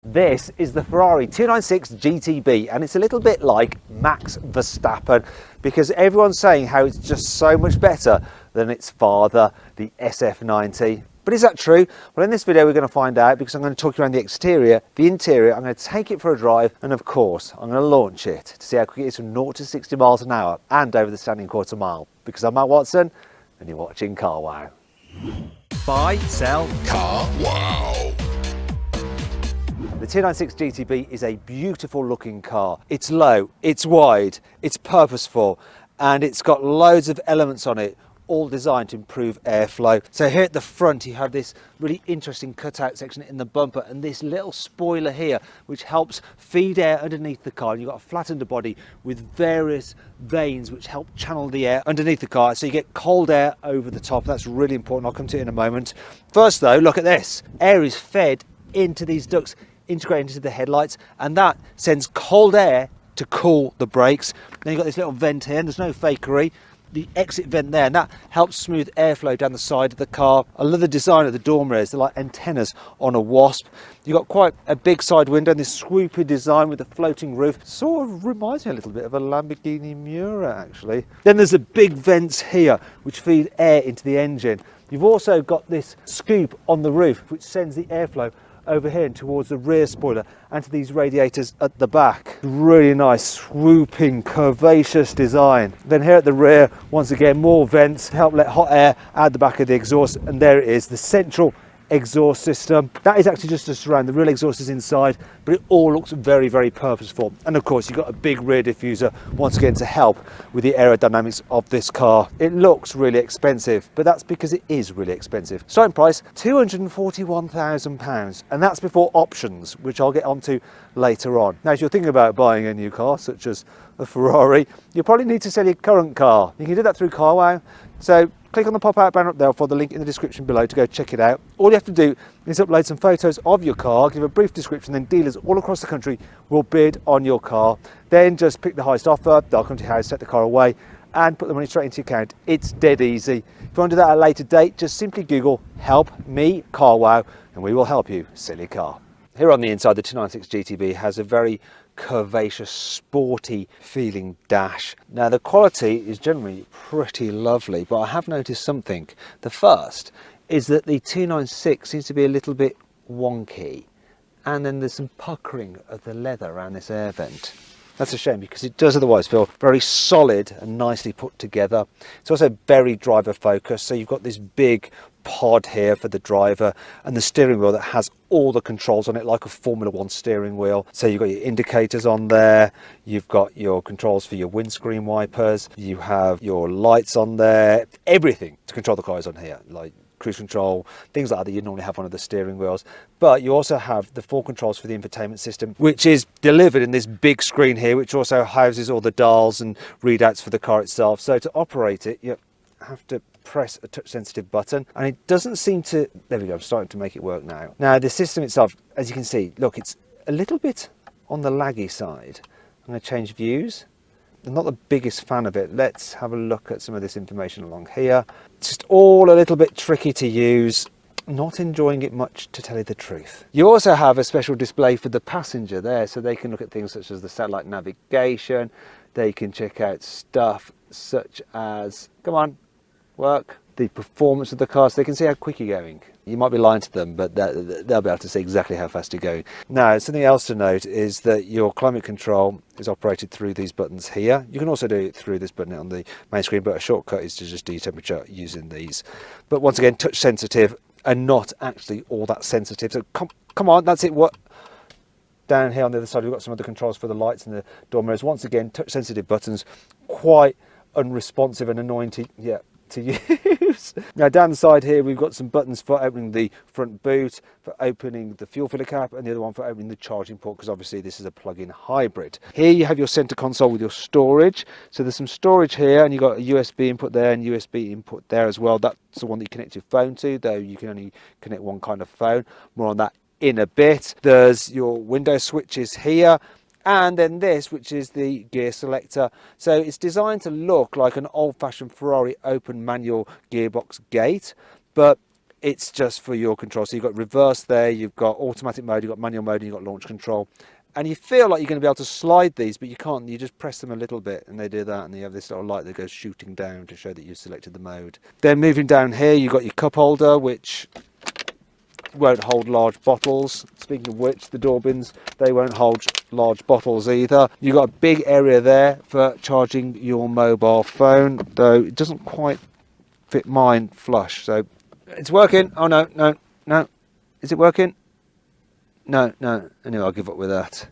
This is the Ferrari 296 GTB, and it's a little bit like Max Verstappen because everyone's saying how it's just so much better than its father, the SF90. But is that true? Well, in this video we're going to find out, because I'm going to talk you around the exterior, the interior, I'm going to take it for a drive, and of course I'm going to launch it to see how quick it is from 0 to 60 miles an hour and over the standing quarter mile. Because I'm Matt Watson and you're watching Carwow. Buy, sell, Carwow. The 296 GTB is a beautiful looking car. It's low, it's wide, it's purposeful, and it's got loads of elements on it, all designed to improve airflow. So here at the front you have this really interesting cutout section in the bumper and this little spoiler here which helps feed air underneath the car. And you've got a flat underbody with various vanes which help channel the air underneath the car, so you get cold air over the top. That's really important. I'll come to it in a moment. First though, look at this. Air is fed into these ducts, integrated into the headlights, and that sends cold air to cool the brakes. Then you've got this little vent here, and there's no fakery. The exit vent there, and that helps smooth airflow down the side of the car. I love the design of the door mirrors. They're like antennas on a wasp. You've got quite a big side window and this swoopy design with a floating roof. Sort of reminds me a little bit of a Lamborghini Miura, actually. Then there's the big vents here which feed air into the engine. You've also got this scoop on the roof which sends the airflow over here and towards the rear spoiler and to these radiators at the back. Really nice swooping curvaceous design. Then here at the rear, once again, more vents to help let hot air out the back of the exhaust, and there it is, the central exhaust system. That is actually just a surround. The real exhaust is inside, but it all looks very, very purposeful. And of course you've got a big rear diffuser once again to help with the aerodynamics of this car. It looks really expensive, but that's because it is really expensive. Starting price £241,000, and that's before options, which I'll get onto later on. Now if you're thinking about buying a new car such as a Ferrari, you probably need to sell your current car. You can do that through Carwow. So click on the pop-out banner up there for the link in the description below to go check it out. All you have to do is upload some photos of your car, give a brief description, then dealers all across the country will bid on your car. Then just pick the highest offer, they'll come to your house, take the car away and put the money straight into your account. It's dead easy. If you want to do that at a later date, just simply Google "Help Me Carwow" and we will help you sell your car. Here on the inside, the 296 GTB has a very curvaceous, sporty feeling dash. Now the quality is generally pretty lovely, but I have noticed something. The first is that the 296 seems to be a little bit wonky, and then there's some puckering of the leather around this air vent. That's a shame because it does otherwise feel very solid and nicely put together. It's also very driver focused, so you've got this big pod here for the driver and the steering wheel that has all the controls on it like a Formula 1 steering wheel. So you've got your indicators on there, you've got your controls for your windscreen wipers, you have your lights on there, everything to control the car is on here, like cruise control, things like that you normally have on the steering wheels. But you also have the full controls for the infotainment system, which is delivered in this big screen here, which also houses all the dials and readouts for the car itself. So to operate it, you have to press a touch sensitive button, and it doesn't seem to, there we go, I'm starting to make it work now. Now the system itself, as you can see, look, it's a little bit on the laggy side. I'm going to change views. I'm not the biggest fan of it. Let's have a look at some of this information along here. It's just all a little bit tricky to use. Not enjoying it much, to tell you the truth. You also have a special display for the passenger there, so they can look at things such as the satellite navigation. They can check out stuff such as, come on, work, the performance of the car, so they can see how quick you're going. You might be lying to them, but they'll be able to see exactly how fast you're going. Now, something else to note is that your climate control is operated through these buttons here. You can also do it through this button on the main screen, but a shortcut is to just do your temperature using these. But once again, touch sensitive and not actually all that sensitive. So come on, that's it. What? Down here on the other side, we've got some other controls for the lights and the door mirrors. Once again, touch sensitive buttons, quite unresponsive and annoying to use. Now down the side here we've got some buttons for opening the front boot, for opening the fuel filler cap, and the other one for opening the charging port, because obviously this is a plug-in hybrid. Here you have your center console with your storage, so there's some storage here, and you've got a USB input there and USB input there as well. That's the one that you connect your phone to, though you can only connect one kind of phone. More on that in a bit. There's your window switches here, and then this, which is the gear selector. So it's designed to look like an old-fashioned Ferrari open manual gearbox gate, but it's just for your control. So you've got reverse there, you've got automatic mode, you've got manual mode, and you've got launch control. And you feel like you're going to be able to slide these, but you can't. You just press them a little bit and they do that, and you have this little light that goes shooting down to show that you've selected the mode. Then moving down here, you've got your cup holder, which won't hold large bottles. Speaking of which, the door bins, they won't hold large bottles either. You've got a big area there for charging your mobile phone, though it doesn't quite fit mine flush. So it's working. Oh no, no, no. Is it working? No, no. Anyway, I'll give up with that.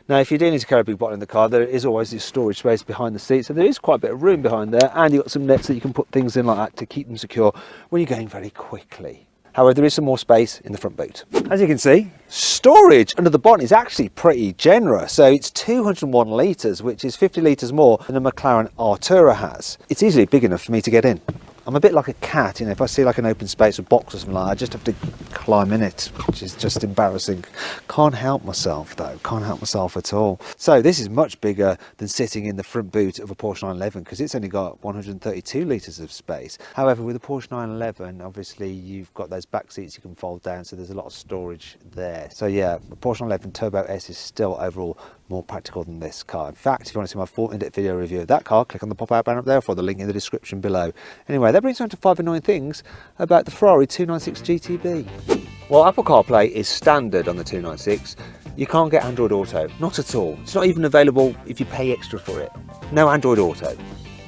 Now, if you do need to carry a big bottle in the car, there is always this storage space behind the seat. So there is quite a bit of room behind there, and you've got some nets that you can put things in like that to keep them secure when you're going very quickly. However, there is some more space in the front boot. As you can see, storage under the bonnet is actually pretty generous. So it's 201 litres, which is 50 litres more than a McLaren Artura has. It's easily big enough for me to get in. I'm a bit like a cat, you know, if I see like an open space or box or something like that, I just have to climb in it, which is just embarrassing. Can't help myself though, can't help myself at all. So this is much bigger than sitting in the front boot of a Porsche 911 because it's only got 132 litres of space. However, with a Porsche 911, obviously you've got those back seats you can fold down, so there's a lot of storage there. So yeah, the Porsche 911 Turbo S is still overall more practical than this car. In fact, if you want to see my full in-depth video review of that car, click on the pop-out banner up there, or the link in the description below. Anyway, that brings us on to 5 annoying things about the Ferrari 296 GTB. Well, Apple CarPlay is standard on the 296. You can't get Android Auto, not at all. It's not even available if you pay extra for it. No Android Auto.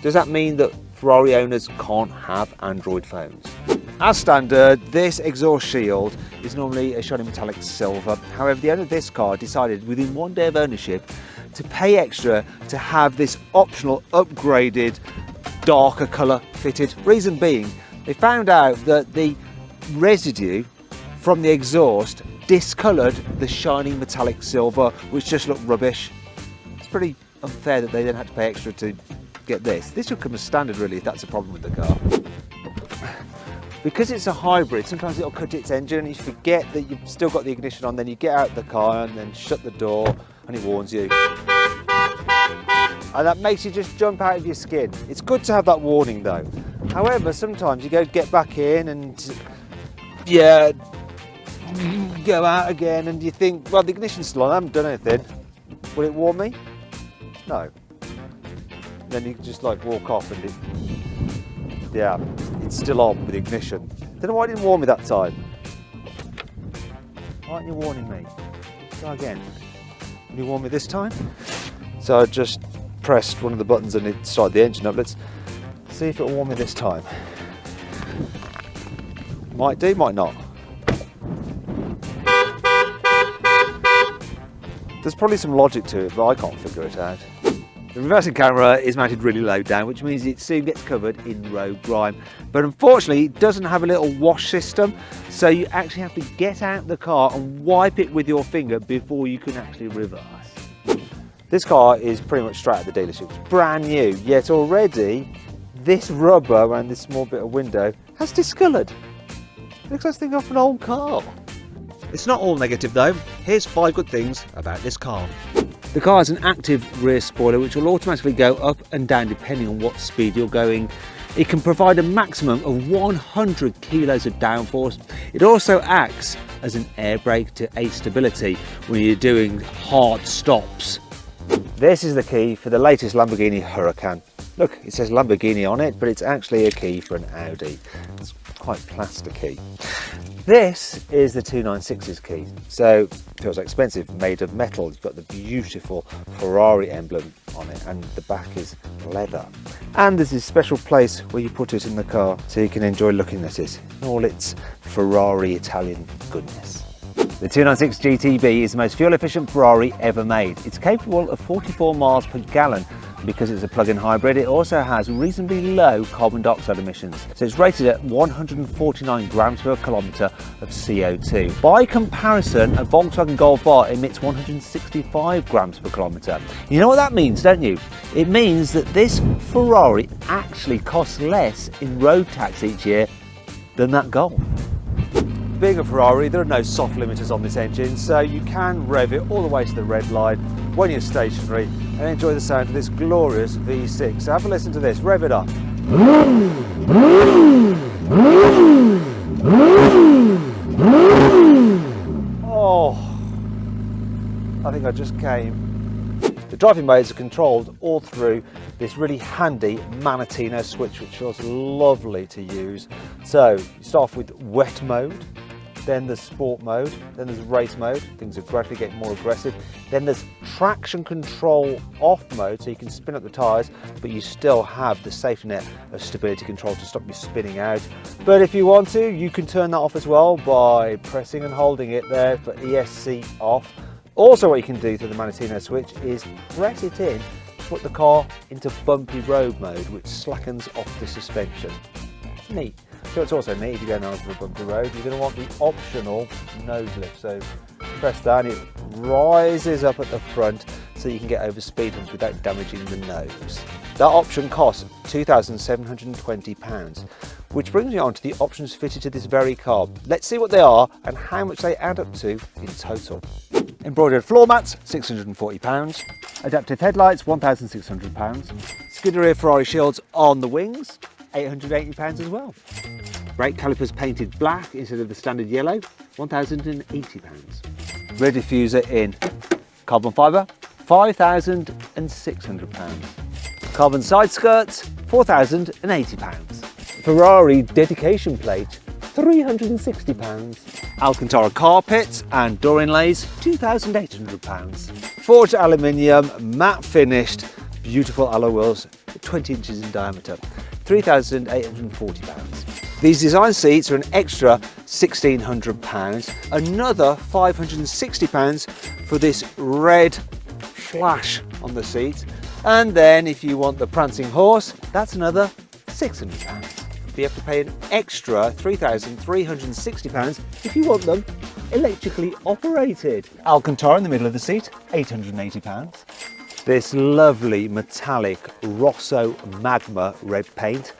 Does that mean that Ferrari owners can't have Android phones? As standard, this exhaust shield is normally a shiny metallic silver. However, the owner of this car decided within 1 day of ownership to pay extra to have this optional upgraded darker colour fitted. Reason being, they found out that the residue from the exhaust discoloured the shiny metallic silver, which just looked rubbish. It's pretty unfair that they then had to pay extra to get this. This should come as standard really if that's a problem with the car. Because it's a hybrid, sometimes it'll cut its engine and you forget that you've still got the ignition on, then you get out of the car and then shut the door and it warns you. And that makes you just jump out of your skin. It's good to have that warning though. However, sometimes you go get back in and yeah, go out again and you think, well, the ignition's still on, I haven't done anything. Will it warn me? No. Then you can just like walk off and yeah, it's still on with the ignition. Don't know why it didn't warn me that time. Why aren't you warning me? Go again. Will you warn me this time? So I just pressed one of the buttons and it started the engine up. Let's see if it'll warn me this time. Might do, might not. There's probably some logic to it, but I can't figure it out. The reversing camera is mounted really low down, which means it soon gets covered in road grime. But unfortunately, it doesn't have a little wash system, so you actually have to get out the car and wipe it with your finger before you can actually reverse. This car is pretty much straight out of the dealership. It's brand new, yet already this rubber around this small bit of window has discoloured. It looks like something off an old car. It's not all negative though. Here's 5 good things about this car. The car has an active rear spoiler which will automatically go up and down depending on what speed you're going. It can provide a maximum of 100 kilos of downforce. It also acts as an air brake to aid stability when you're doing hard stops. This is the key for the latest Lamborghini Huracan. Look, it says Lamborghini on it, but it's actually a key for an Audi. It's quite plasticky. This is the 296's key, so it feels expensive, made of metal. You've got the beautiful Ferrari emblem on it and the back is leather. And there's this special place where you put it in the car so you can enjoy looking at it in all its Ferrari Italian goodness. The 296 GTB is the most fuel efficient Ferrari ever made. It's capable of 44 miles per gallon. Because it's a plug-in hybrid, it also has reasonably low carbon dioxide emissions. So it's rated at 149 grams per kilometre of CO2. By comparison, a Volkswagen Golf R emits 165 grams per kilometre. You know what that means, don't you? It means that this Ferrari actually costs less in road tax each year than that Golf. Being a Ferrari, there are no soft limiters on this engine, so you can rev it all the way to the red line when you're stationary and enjoy the sound of this glorious V6. So have a listen to this, rev it up. I think I just came. The driving modes are controlled all through this really handy Manatino switch, which feels lovely to use. So you start off with wet mode, then there's sport mode, then there's race mode. Things are gradually getting more aggressive. Then there's traction control off mode, so you can spin up the tyres, but you still have the safety net of stability control to stop you spinning out. But if you want to, you can turn that off as well by pressing and holding it there for ESC off. Also, what you can do through the Manatino switch is press it in to put the car into bumpy road mode, which slackens off the suspension. Neat. So it's also neat if you're going over a bumpy road, you're going to want the optional nose lift. So press that and it rises up at the front so you can get over speed bumps without damaging the nose. That option costs £2,720, which brings me on to the options fitted to this very car. Let's see what they are and how much they add up to in total. Embroidered floor mats, £640. Adaptive headlights, £1,600. Skid rear Ferrari shields on the wings, £880 as well. Brake calipers painted black instead of the standard yellow, £1,080. Rear diffuser in carbon fibre, £5,600. Carbon side skirts, £4,080. Ferrari dedication plate, £360. Alcantara carpets and door inlays, £2,800. Forged aluminium, matte finished, beautiful alloy wheels, 20 inches in diameter, £3,840. These design seats are an extra £1,600, another £560 for this red flash on the seat, and then if you want the prancing horse, that's another £600. But you have to pay an extra £3,360 if you want them electrically operated. Alcantara in the middle of the seat, £880. This lovely metallic Rosso Magma red paint,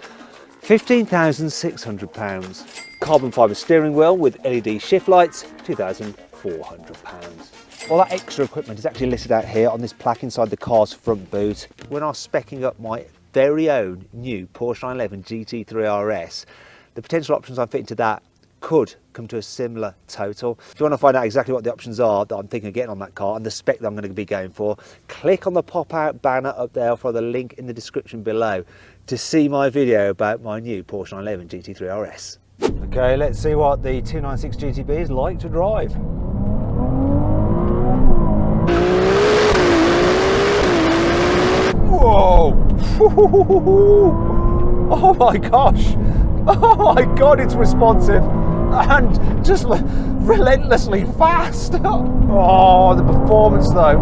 £15,600. Carbon fibre steering wheel with LED shift lights, £2,400. All that extra equipment is actually listed out here on this plaque inside the car's front boot. When I was speccing up my very own new Porsche 911 GT3 RS, the potential options I'm fitting to that could come to a similar total. If you want to find out exactly what the options are that I'm thinking of getting on that car and the spec that I'm going to be going for, click on the pop-out banner up there for the link in the description below to see my video about my new Porsche 911 GT3 RS. Okay, let's see what the 296 GTB is like to drive. Whoa! Oh my gosh! Oh my god, it's responsive and just relentlessly fast. Oh, the performance though.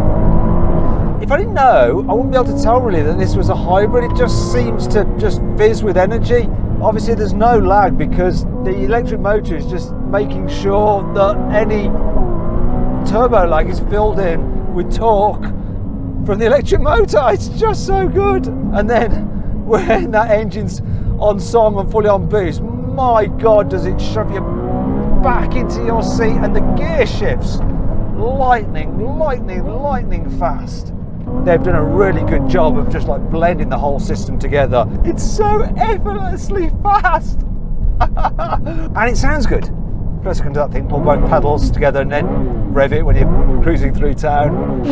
If I didn't know, I wouldn't be able to tell really that this was a hybrid. It just seems to just fizz with energy. Obviously there's no lag because the electric motor is just making sure that any turbo lag is filled in with torque from the electric motor. It's just so good. And then when that engine's on song and fully on boost, my god, does it shove you back into your seat, and the gear shifts lightning fast. They've done a really good job of just like blending the whole system together. It's so effortlessly fast. And it sounds good. First you can do that thing, pull both pedals together and then rev it when you're cruising through town.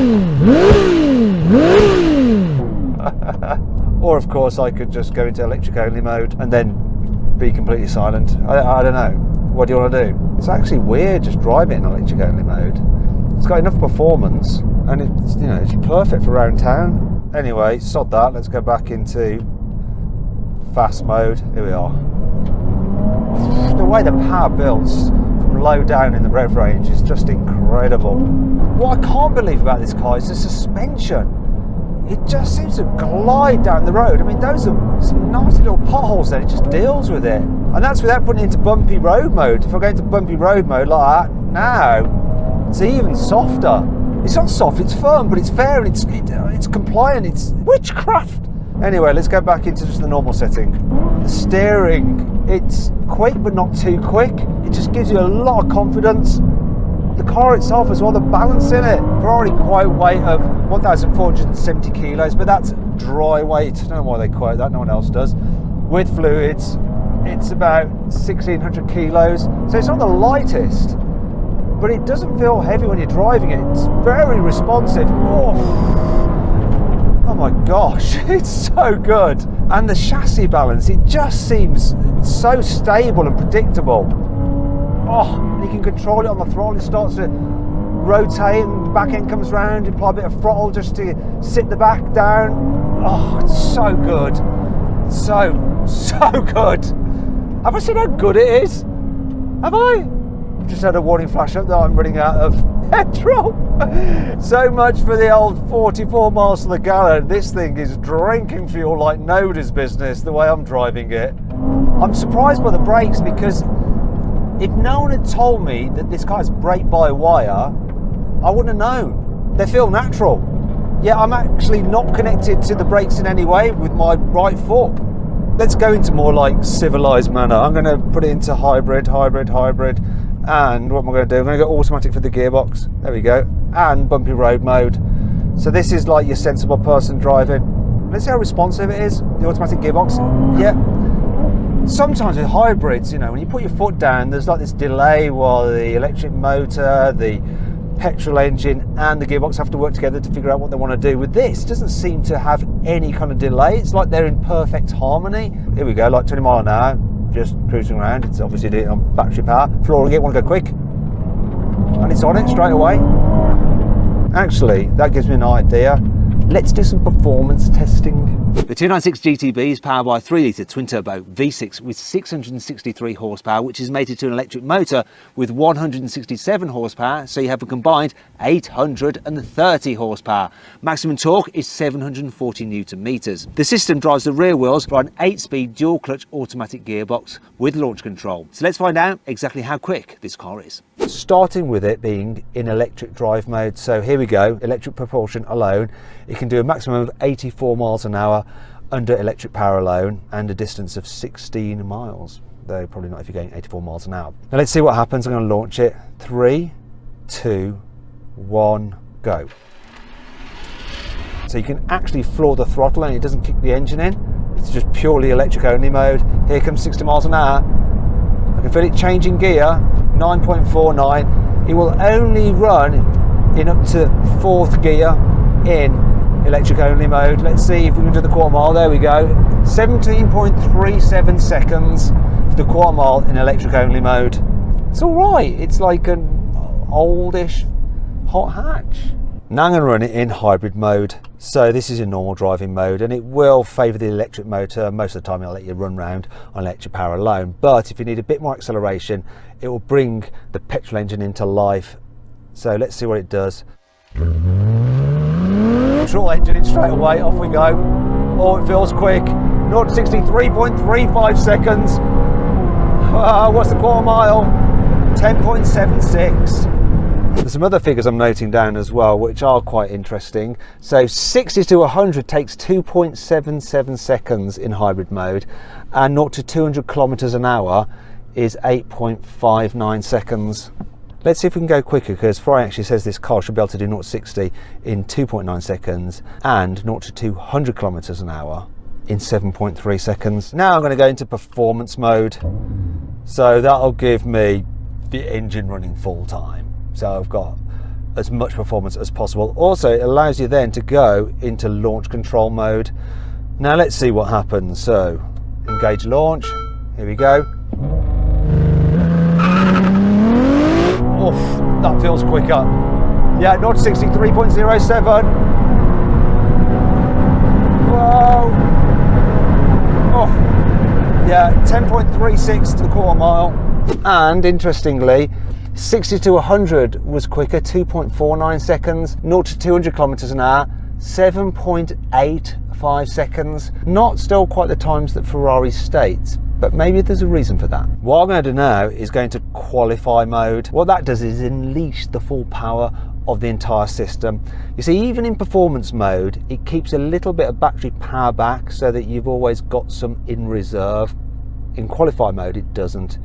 Or of course I could just go into electric only mode and then be completely silent. I don't know. What do you want to do? It's actually weird just driving in electric only mode. It's got enough performance and it's, you know, it's perfect for around town. Anyway, sod that. Let's go back into fast mode. Here we are. The way the power builds from low down in the rev range is just incredible. What I can't believe about this car is the suspension. It just seems to glide down the road. I mean, those are some nasty little potholes there. It just deals with it. And that's without putting it into bumpy road mode. If I go into bumpy road mode like that, now it's even softer. It's not soft, it's firm, but it's fair, and it's compliant, it's witchcraft. Anyway, let's go back into just the normal setting. The steering, it's quick but not too quick. It just gives you a lot of confidence. The car itself as well, the balance in it. Ferrari quote weight of 1,470 kilos, but that's dry weight. I don't know why they quote that, no one else does. With fluids, it's about 1,600 kilos, so it's not the lightest, but it doesn't feel heavy when you're driving it. It's very responsive. Oh my gosh, it's so good. And the chassis balance, it just seems so stable and predictable. Oh, and you can control it on the throttle. It starts to rotate and the back end comes round. You apply a bit of throttle just to sit the back down. Oh, it's so good. So good. Have I said how good it is? Have I? I've just had a warning flash up that I'm running out of petrol. So much for the old 44 miles to the gallon. This thing is drinking fuel like nobody's business the way I'm driving it. I'm surprised by the brakes, because if no one had told me that this car's brake by wire, I wouldn't have known. They feel natural. Yeah, I'm actually not connected to the brakes in any way with my right foot. Let's go into more like civilized manner. I'm going to put it into hybrid. And what am I going to do? I'm going to go automatic for the gearbox. There we go. And bumpy road mode. So this is like your sensible person driving. Let's see how responsive it is. The automatic gearbox. Yeah. Sometimes with hybrids, you know, when you put your foot down, there's like this delay while the electric motor, the petrol engine and the gearbox have to work together to figure out what they want to do. With this, it doesn't seem to have any kind of delay. It's like they're in perfect harmony. Here we go, like 20 miles an hour, just cruising around. It's obviously doing it on battery power. Flooring it, want to go quick. And it's on it straight away. Actually, that gives me an idea. Let's do some performance testing. The 296 GTB is powered by a 3-litre twin-turbo V6 with 663 horsepower, which is mated to an electric motor with 167 horsepower, so you have a combined 830 horsepower. Maximum torque is 740 newton meters. The system drives the rear wheels by an 8-speed dual-clutch automatic gearbox with launch control. So let's find out exactly how quick this car is. Starting with it being in electric drive mode. So here we go, electric propulsion alone. It can do a maximum of 84 miles an hour under electric power alone and a distance of 16 miles. Though probably not if you're going 84 miles an hour. Now let's see what happens. I'm going to launch it. 3, 2, 1, go. So you can actually floor the throttle and it doesn't kick the engine in. It's just purely electric only mode. Here comes 60 miles an hour. I can feel it changing gear, 9.49. It will only run in up to 4th gear in electric only mode. Let's see if we can do the quarter mile. There we go. 17.37 seconds for the quarter mile in electric only mode. It's all right. It's like an oldish hot hatch. Now I'm going to run it in hybrid mode. So this is in normal driving mode and it will favour the electric motor. Most of the time it'll let you run round on electric power alone. But if you need a bit more acceleration, it will bring the petrol engine into life. So let's see what it does. Petrol engine in straight away, off we go. Oh, it feels quick. 0 to 60, 3.35 seconds. What's the quarter mile? 10.76. There's some other figures I'm noting down as well, which are quite interesting. So 60 to 100 takes 2.77 seconds in hybrid mode, and 0 to 200 kilometers an hour is 8.59 seconds. Let's see if we can go quicker, because Ferrari actually says this car should be able to do 0 to 60 in 2.9 seconds and 0 to 200 kilometers an hour in 7.3 seconds. Now I'm going to go into performance mode. So that'll give me the engine running full time. So I've got as much performance as possible. Also, it allows you then to go into launch control mode. Now let's see what happens. So engage launch. Here we go. Oof, that feels quicker. Yeah, 0 to 60, 3.07. Whoa. Oh. Yeah, 10.36 to the quarter mile. And interestingly, 60 to 100 was quicker, 2.49 seconds. 0 to 200 kilometers an hour, 7.85 seconds. Not still quite the times that Ferrari states, but maybe there's a reason for that. What I'm going to do now is go into qualify mode. What that does is unleash the full power of the entire system. You see, even in performance mode, it keeps a little bit of battery power back so that you've always got some in reserve. In qualify mode, it doesn't.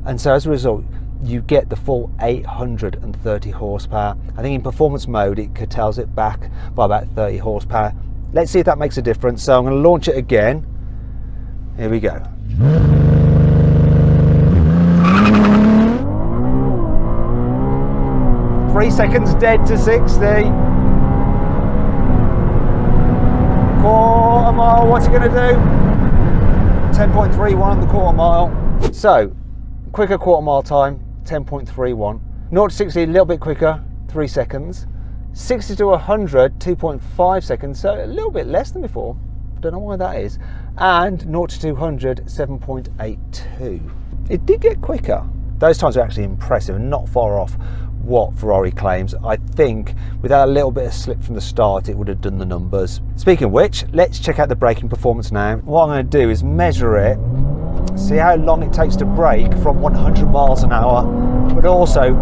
And so as a result, you get the full 830 horsepower. I think in performance mode, it curtails it back by about 30 horsepower. Let's see if that makes a difference. So I'm going to launch it again. Here we go. 3 seconds dead to 60. Quarter mile, what's it going to do? 10.31 on the quarter mile. So, quicker quarter mile time, 10.31. 0 to 60 a little bit quicker, 3 seconds. 60 to 100, 2.5 seconds, so a little bit less than before. Don't know why that is. And 0 to 200, 7.82. It did get quicker. Those times are actually impressive and not far off what Ferrari claims. I think without a little bit of slip from the start, it would have done the numbers. Speaking of which, let's check out the braking performance now. What I'm going to do is measure it, see how long it takes to brake from 100 miles an hour, but also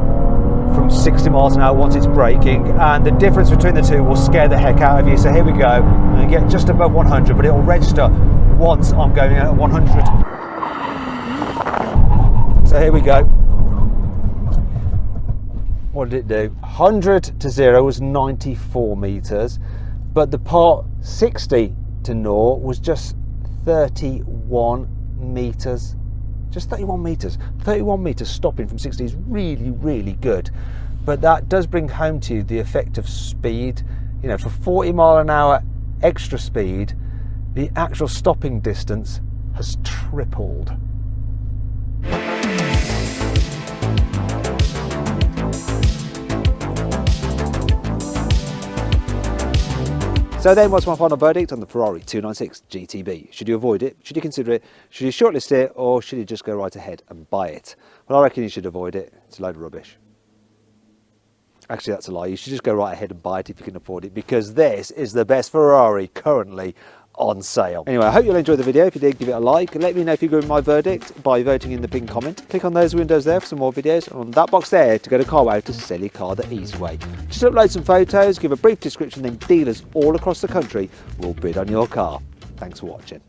from 60 miles an hour once it's braking, and the difference between the two will scare the heck out of you. So here we go. I'm going to get just above 100, but it will register once I'm going at 100. So here we go. What did it do? 100 to 0 was 94 meters, but the part 60 to 0 was just 31 meters. Just 31 meters. 31 meters stopping from 60 is really, really good. But that does bring home to you the effect of speed. You know, for 40 mile an hour extra speed, the actual stopping distance has tripled. So then, what's my final verdict on the Ferrari 296 GTB? Should you avoid it? Should you consider it? Should you shortlist it? Or should you just go right ahead and buy it? Well, I reckon you should avoid it. It's a load of rubbish. Actually, that's a lie. You should just go right ahead and buy it if you can afford it, because this is the best Ferrari currently on sale. Anyway, I hope you'll enjoy the video. If you did, give it a like. Let me know if you agree with my verdict by voting in the pinned comment. Click on those windows there for some more videos, and on that box there to go to carwow to sell your car the easy way. Just upload some photos, give a brief description, then dealers all across the country will bid on your car. Thanks for watching.